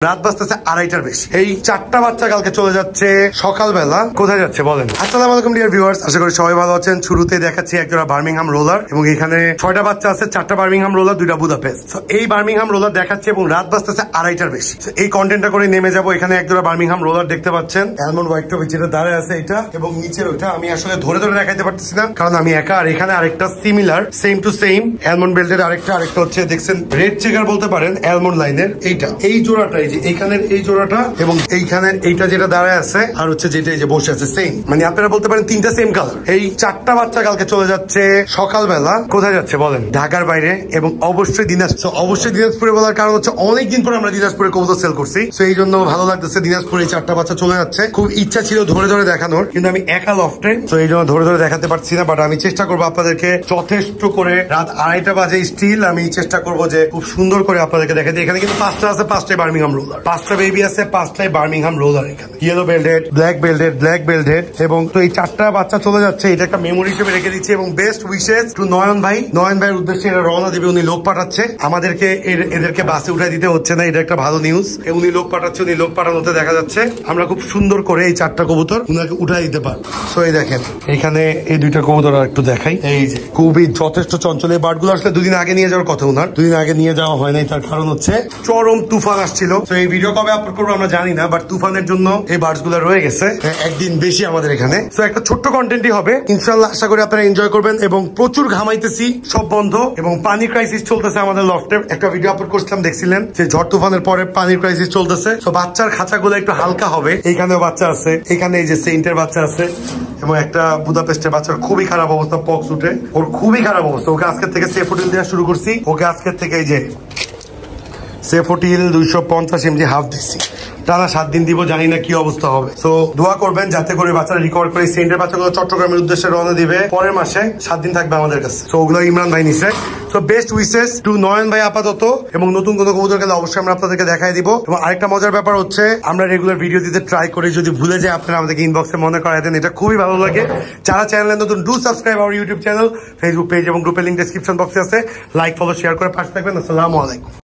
রাত বাজতেছে 2:30টার বেশি। এই 4টা বাচ্চা কালকে চলে যাচ্ছে সকালবেলা। কোথায় যাচ্ছে বলেন? আসসালামু আলাইকুম ডিয়ার ভিউয়ার্স, আশা করি সবাই ভালো আছেন। শুরুতে দেখাচ্ছি একজোড়া বার্মিংহাম রোলার এবং এখানে 6টা বাচ্চা আছে, 4টা বার্মিংহাম রোলার, 2টা বুদাপেস্ট। এই বার্মিংহাম রোলার দেখাচ্ছে এবং রাত বাজতেছে 2:30টার বেশি। এই কন্টেন্টটা করে নেমে যাবো। এখানে একজোড়া বার্মিংহাম রোলার দেখতে পাচ্ছেন, অ্যালমন্ড হোয়াইট টপ যেটা দাঁড়ায় আছে এটা, এবং নিচের ওইটা আমি আসলে ধরে ধরে দেখাইতে পারতেছি না কারণ আমি একা। আর এখানে আরেকটা similar same to same almond বেল্টের আরেকটা হচ্ছে দেখছেন রেড চেকার বলতে পারেন অ্যালমন্ড লাইনের। এইটা এই জোড়াটা, এই যে এইখানের এই জোড়াটা এবং এইখানে এইটা যেটা দাঁড়ায় আছে আর হচ্ছে যেটা এই যে বসে আছে সেম, মানে আপনারা বলতে পারেন তিনটা সেম কালার। এই 4টা বাচ্চা কালকে চলে যাচ্ছে সকালবেলা। কোথায় যাচ্ছে বলেন? ঢাকার বাইরে, এবং অবশ্যই দিনাজপুর। অবশ্যই দিনাজপুরে বলার কারণ হচ্ছে অনেকদিন পর আমরা দিনাজপুরে কবুতর সেল করছি, তো এই জন্য ভালো লাগতেছে। দিনাজপুরে এই 4টা বাচ্চা চলে যাচ্ছে। খুব ইচ্ছা ছিল ধরে ধরে দেখানোর, কিন্তু আমি একা লফটে, তো এই জন্য ধরে ধরে দেখাতে পারছি না। বাট আমি চেষ্টা করবো আপনাদেরকে যথেষ্ট করে রাত 2:30 বাজে স্টিল আমি চেষ্টা করবো যে খুব সুন্দর করে আপনাদেরকে দেখাতে। এখানে কিন্তু 5টা আছে, 5টাই বার্মিংহাম রোলার, 5টা বেবি আছে, 5টাই বার্মিংহাম রোলার। এখানে yellow belted, black belted, black belted, এবং তো এই 4টা বাচ্চা চলে যাচ্ছে। এটা একটা মেমোরি হিসেবে রেখে দিচ্ছি এবং বেস্ট উইশেস টু নয়ন ভাই। নয়ন ভাইয়ের উদ্দেশ্যে এরা রওনা দিবে। উনি লোক পাঠাচ্ছে আমাদেরকে, এদেরকে বাসে উঠাই দিতে হচ্ছে না, এটা একটা ভালো নিউজ। উনি লোক পাঠাচ্ছে, উনি লোক পাঠানোতে দেখা যাচ্ছে আমরা খুব সুন্দর করে এই 4টা কবুতর উনাকে উঠাই দিতে পারবো। সো এই দেখেন এখানে এই 2টা কবুতর আর একটু দেখাই। এই যে খুবই যথেষ্ট চঞ্চল। এই বার্ডগুলো আসলে 2 দিন আগে নিয়ে যাওয়ার কথা উনার, 2 দিন আগে নিয়ে যাওয়া হয় নাই। তার কারণ হচ্ছে চরম তুফান আসছিল। তো এই ভিডিও কবে আপলোড করবো আমরা জানি না, বাট তুফানের জন্য এই বার্ডস গুলো রয়ে গেছে একদিন বেশি আমাদের এখানে। তো একটা ছোট্ট কন্টেন্টই হবে ইনশাল্লাহ, আশা করি আপনারা এনজয় করবেন। এবং প্রচুর ঘামাইতেছি, সব বন্ধ, এবং পানির ক্রাইসিস চলতেছে আমাদের লফটে। একটা ভিডিও আপলোড করছিলাম, দেখছিলেন যে ঝড় তুফানের পরে পানির ক্রাইসিস চলতেছে। তো বাচ্চার খাঁচাগুলো একটু হালকা হবে। এইখানেও বাচ্চা আছে, এখানে এই যে সেন্টের বাচ্চা আছে, এবং একটা বুদাপেস্টের বাচ্চার খুবই খারাপ অবস্থা, পক্স উঠে, ওর খুবই খারাপ অবস্থা। ওকে আজকের থেকে সেফোটিল দেওয়া শুরু করছি। ওকে আজকের থেকে এই যে সেফোটিল 250 mg হাফ দিচ্ছি, টানা 7 দিন দিব, জানি না কি অবস্থা হবে। তো দোয়া করবেন যাতে করে বাচ্চারা রিকভার করে। সেন্টের বাচ্চাগুলো চট্টগ্রামের উদ্দেশ্যে রওনা দিবে পরের মাসে, 7 দিন থাকবে আমাদের কাছে। তো ওগুলো ইমরান ভাই নিছে। তো বেস্ট উইশেস টু নয়ন ভাই আপাতত, এবং নতুন কোনো কবুতর গেলে অবশ্যই আমরা আপনাদেরকে দেখাই দিব। এবং আরেকটা মজার ব্যাপার হচ্ছে আমরা রেগুলার ভিডিও দিতে ট্রাই করি, যদি ভুলে যায় আপনারা আমাদেরকে ইনবক্সে মনে করাই দেন, এটা খুবই ভালো লাগে। যারা চ্যানেলে নতুন, do subscribe our YouTube channel, Facebook page এবং গ্রুপের লিঙ্ক ডেসক্রিপশন বক্সে আছে। লাইক, ফলো, শেয়ার করে পাশে থাকবেন। আসসালামু আলাইকুম।